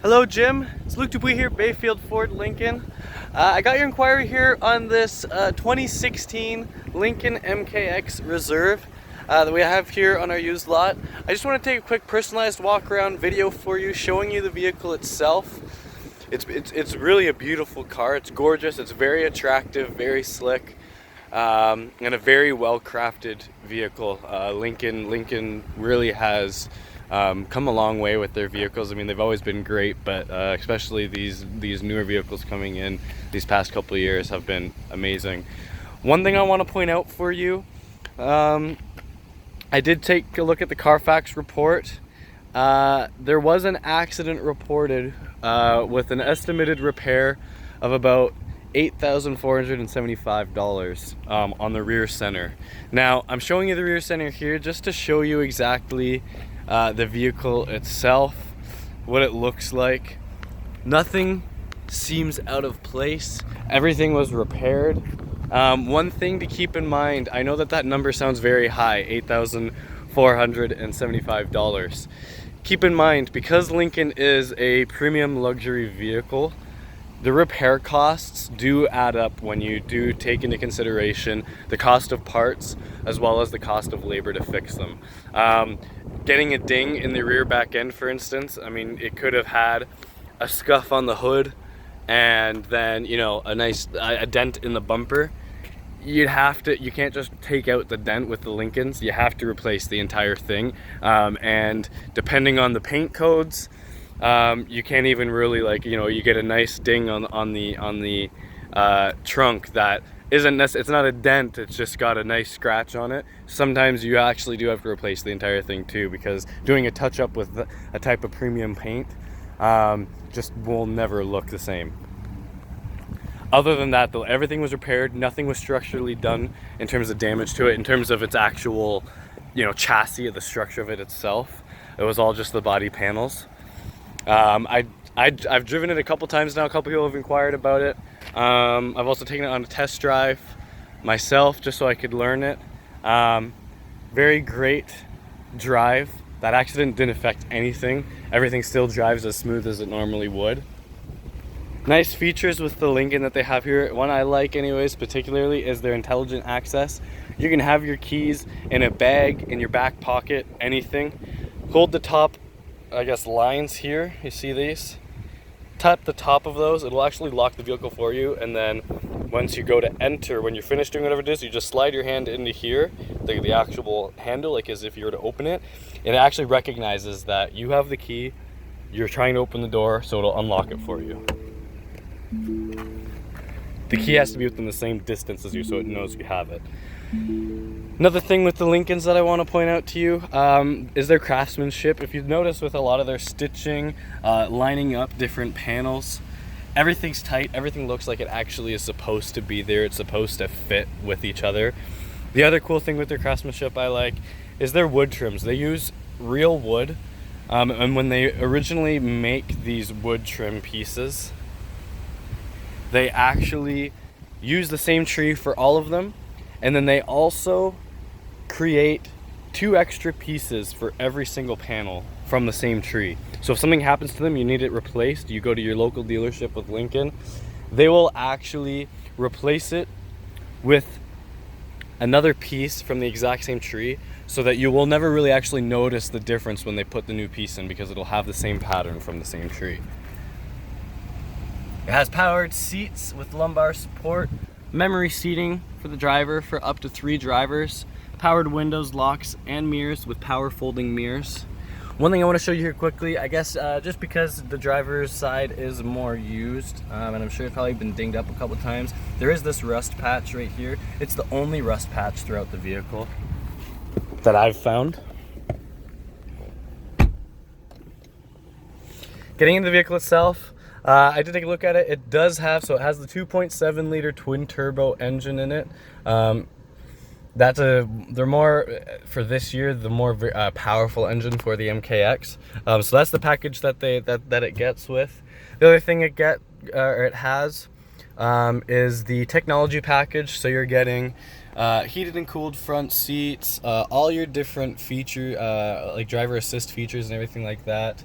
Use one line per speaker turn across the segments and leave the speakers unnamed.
Hello Jim, it's Luke Dupuis here, Bayfield Ford Lincoln. I got your inquiry here on this 2016 Lincoln MKX Reserve that we have here on our used lot. I just want to take a quick personalized walk around video for you, showing you the vehicle itself. It's really a beautiful car. It's gorgeous, it's very attractive, very slick, and a very well crafted vehicle. Lincoln really has come a long way with their vehicles. I mean, they've always been great, but especially these newer vehicles coming in these past couple of years have been amazing. One thing I want to point out for you, I did take a look at the Carfax report. There was an accident reported with an estimated repair of about $8,475 on the rear center. Now, I'm showing you the rear center here just to show you exactly the vehicle itself, what it looks like. Nothing seems out of place. Everything was repaired. One thing to keep in mind, I know that number sounds very high, $8,475. Keep in mind, because Lincoln is a premium luxury vehicle, the repair costs do add up when you do take into consideration the cost of parts as well as the cost of labor to fix them. Getting a ding in the rear back end, for instance, I mean, it could have had a scuff on the hood and then, you know, a dent in the bumper. You can't just take out the dent with the Lincolns. You have to replace the entire thing. And depending on the paint codes, you can't even really, like, you know, you get a nice ding on the trunk that it's not a dent, it's just got a nice scratch on it. Sometimes you actually do have to replace the entire thing too, because doing a touch up with a type of premium paint just will never look the same. Other than that though, everything was repaired. Nothing was structurally done in terms of damage to it, in terms of its actual, you know, chassis, the structure of it itself. It was all just the body panels. I've driven it a couple times now. A couple people have inquired about it. I've also taken it on a test drive myself just so I could learn it. Very great drive. That accident didn't affect anything. Everything still drives as smooth as it normally would. Nice features with the Lincoln that they have here. One I like anyways particularly is their intelligent access. You can have your keys in a bag, in your back pocket, anything. Hold the top, I guess, lines here. You see these? Tap the top of those. It'll actually lock the vehicle for you, and then once you go to enter, when you're finished doing whatever it is, you just slide your hand into here, the actual handle, like as if you were to open it. It actually recognizes that you have the key, you're trying to open the door, so it'll unlock it for you. The key has to be within the same distance as you, so it knows you have it. Another thing with the Lincolns that I want to point out to you is their craftsmanship. If you've noticed with a lot of their stitching, lining up different panels, everything's tight. Everything looks like it actually is supposed to be there. It's supposed to fit with each other. The other cool thing with their craftsmanship I like is their wood trims. They use real wood, and when they originally make these wood trim pieces, they actually use the same tree for all of them. And then they also create 2 extra pieces for every single panel from the same tree. So if something happens to them, you need it replaced, you go to your local dealership with Lincoln, they will actually replace it with another piece from the exact same tree, so that you will never really actually notice the difference when they put the new piece in, because it'll have the same pattern from the same tree. It has powered seats with lumbar support, memory seating for the driver for up to 3 drivers, powered windows, locks, and mirrors with power folding mirrors. One thing I want to show you here quickly, I guess just because the driver's side is more used, and I'm sure it's probably been dinged up a couple times, there is this rust patch right here. It's the only rust patch throughout the vehicle that I've found. Getting into the vehicle itself, I did take a look at it. It does have, so it has the 2.7 liter twin turbo engine in it. They're more, for this year, the more powerful engine for the MKX. So that's the package that it gets with. The other thing it has is the technology package. So you're getting heated and cooled front seats, all your different feature, like driver assist features and everything like that.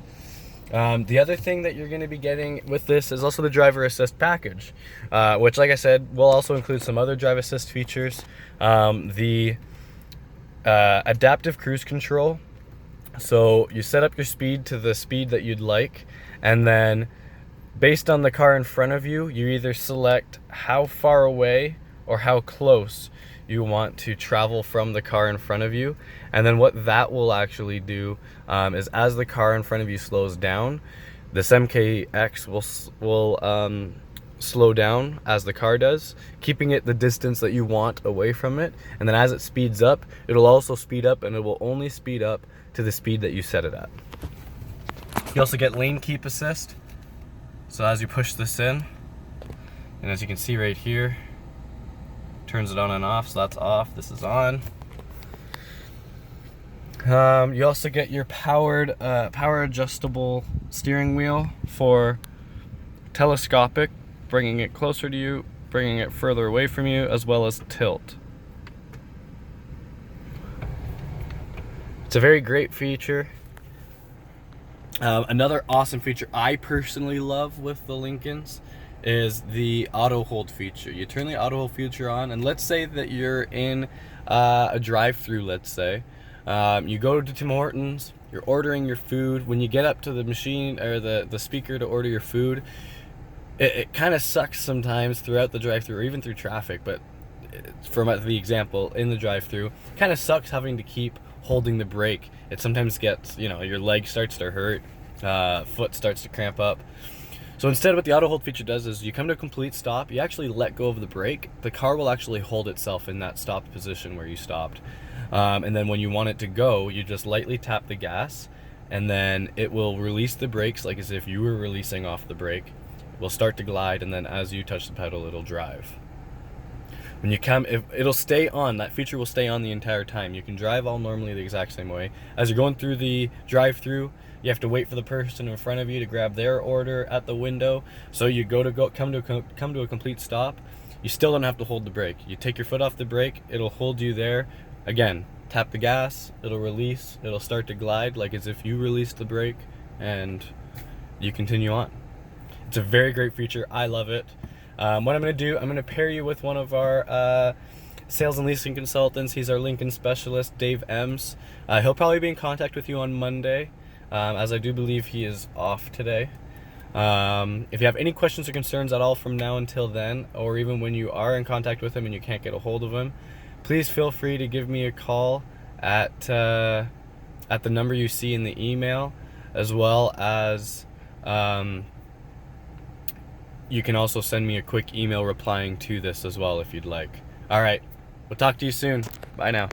The other thing that you're going to be getting with this is also the driver assist package, which, like I said, will also include some other drive assist features. The adaptive cruise control. So you set up your speed to the speed that you'd like, and then based on the car in front of you, you either select how far away or how close you want to travel from the car in front of you. And then what that will actually do is, as the car in front of you slows down, this MKX will slow down as the car does, keeping it the distance that you want away from it. And then as it speeds up, it'll also speed up, and it will only speed up to the speed that you set it at. You also get lane keep assist. So as you push this in, and as you can see right here, turns it on and off. So that's off, this is on. You also get your power adjustable steering wheel for telescopic, bringing it closer to you, bringing it further away from you, as well as tilt. It's a very great feature. Another awesome feature I personally love with the Lincolns is the auto hold feature. You turn the auto hold feature on, and let's say that you're in a drive-through, let's say. You go to Tim Hortons, you're ordering your food. When you get up to the machine or the speaker to order your food, it kind of sucks sometimes throughout the drive-through or even through traffic, but for the example, in the drive-through, kind of sucks having to keep holding the brake. It sometimes gets, your leg starts to hurt, foot starts to cramp up. So instead, what the auto hold feature does is you come to a complete stop, you actually let go of the brake, the car will actually hold itself in that stopped position where you stopped. And then when you want it to go, you just lightly tap the gas, and then it will release the brakes like as if you were releasing off the brake. It will start to glide, and then as you touch the pedal, it'll drive. When you come, it'll stay on, that feature will stay on the entire time. You can drive all normally the exact same way. As you're going through the drive-through, you have to wait for the person in front of you to grab their order at the window. So you come to a complete stop. You still don't have to hold the brake. You take your foot off the brake, it'll hold you there. Again, tap the gas, it'll release, it'll start to glide like as if you released the brake, and you continue on. It's a very great feature. I love it. What I'm going to do, I'm going to pair you with one of our sales and leasing consultants. He's our Lincoln specialist, Dave Ems. He'll probably be in contact with you on Monday, as I do believe he is off today. If you have any questions or concerns at all from now until then, or even when you are in contact with him and you can't get a hold of him, please feel free to give me a call at the number you see in the email, as well as you can also send me a quick email replying to this as well if you'd like. All right, we'll talk to you soon. Bye now.